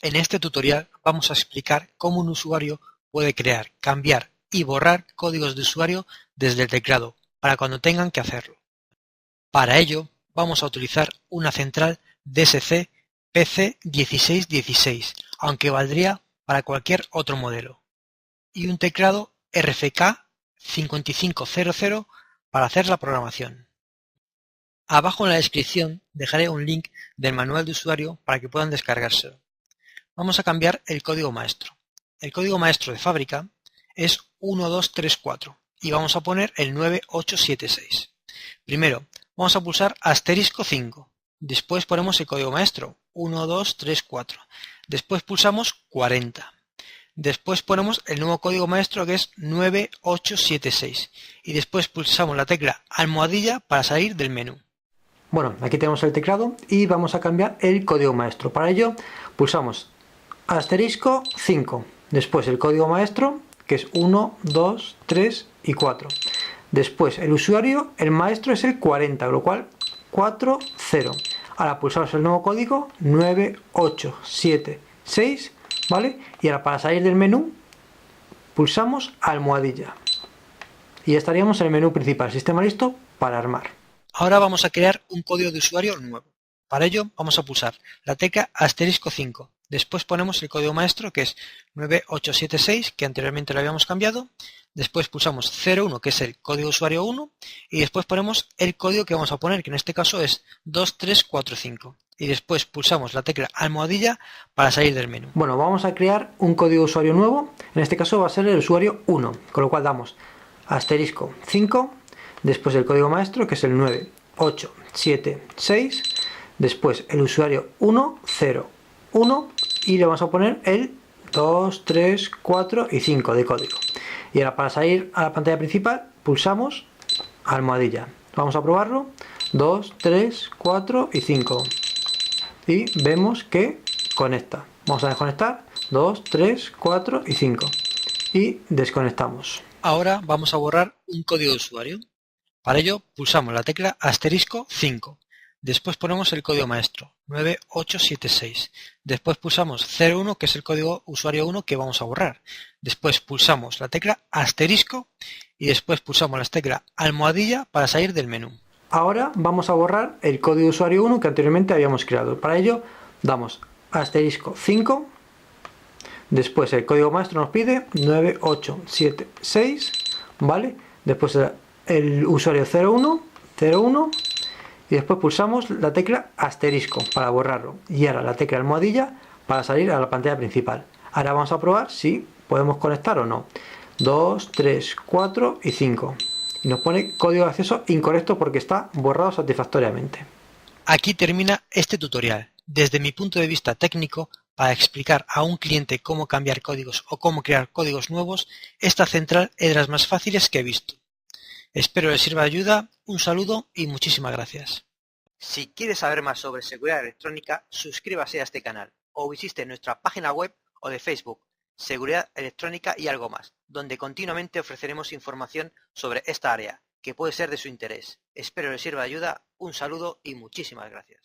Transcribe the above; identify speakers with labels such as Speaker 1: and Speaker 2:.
Speaker 1: En este tutorial vamos a explicar cómo un usuario puede crear, cambiar y borrar códigos de usuario desde el teclado para cuando tengan que hacerlo. Para ello vamos a utilizar una central DSC PC1616, aunque valdría para cualquier otro modelo, y un teclado RFK 5500 para hacer la programación. Abajo en la descripción dejaré un link del manual de usuario para que puedan descargárselo. Vamos a cambiar el código maestro. El código maestro de fábrica es 1234 y vamos a poner el 9876. Primero vamos a pulsar asterisco 5, después ponemos el código maestro 1234, después pulsamos 40, después ponemos el nuevo código maestro que es 9876 y después pulsamos la tecla almohadilla para salir del menú.
Speaker 2: Bueno, aquí tenemos el teclado y vamos a cambiar el código maestro. Para ello pulsamos asterisco 5, después el código maestro que es 1, 2, 3 y 4. Después el usuario, el maestro es el 40, con lo cual 4, 0. Ahora pulsamos el nuevo código 9876, ¿vale? Y ahora para salir del menú pulsamos almohadilla. Y ya estaríamos en el menú principal, sistema listo para armar.
Speaker 1: Ahora vamos a crear un código de usuario nuevo. Para ello vamos a pulsar la tecla asterisco 5. Después ponemos el código maestro que es 9876, que anteriormente lo habíamos cambiado. Después pulsamos 01, que es el código usuario 1. Y después ponemos el código que vamos a poner, que en este caso es 2345. Y después pulsamos la tecla almohadilla para salir del menú.
Speaker 2: Bueno, vamos a crear un código de usuario nuevo. En este caso va a ser el usuario 1, con lo cual damos asterisco 5. Después el código maestro, que es el 9876. Después el usuario 101 y le vamos a poner el 2, 3, 4 y 5 de código. Y ahora para salir a la pantalla principal pulsamos almohadilla. Vamos a probarlo. 2, 3, 4 y 5. Y vemos que conecta. Vamos a desconectar. 2, 3, 4 y 5. Y desconectamos.
Speaker 1: Ahora vamos a borrar un código de usuario. Para ello pulsamos la tecla asterisco 5. Después ponemos el código maestro 9876. Después pulsamos 01, que es el código usuario 1 que vamos a borrar. Después pulsamos la tecla asterisco y después pulsamos la tecla almohadilla para salir del menú.
Speaker 2: Ahora vamos a borrar el código usuario 1 que anteriormente habíamos creado. Para ello damos asterisco 5. Después el código maestro nos pide 9876, ¿vale? Después el usuario 01 y después pulsamos la tecla asterisco para borrarlo y ahora la tecla almohadilla para salir a la pantalla principal. Ahora vamos a probar si podemos conectar o no. 2, 3, 4 y 5 y nos pone código de acceso incorrecto porque está borrado satisfactoriamente.
Speaker 1: Aquí termina este tutorial. Desde mi punto de vista técnico, para explicar a un cliente cómo cambiar códigos o cómo crear códigos nuevos, esta central es de las más fáciles que he visto. Espero les sirva de ayuda, un saludo y muchísimas gracias. Si quieres saber más sobre seguridad electrónica, suscríbase a este canal o visite nuestra página web o de Facebook, Seguridad Electrónica y algo más, donde continuamente ofreceremos información sobre esta área, que puede ser de su interés. Espero les sirva de ayuda, un saludo y muchísimas gracias.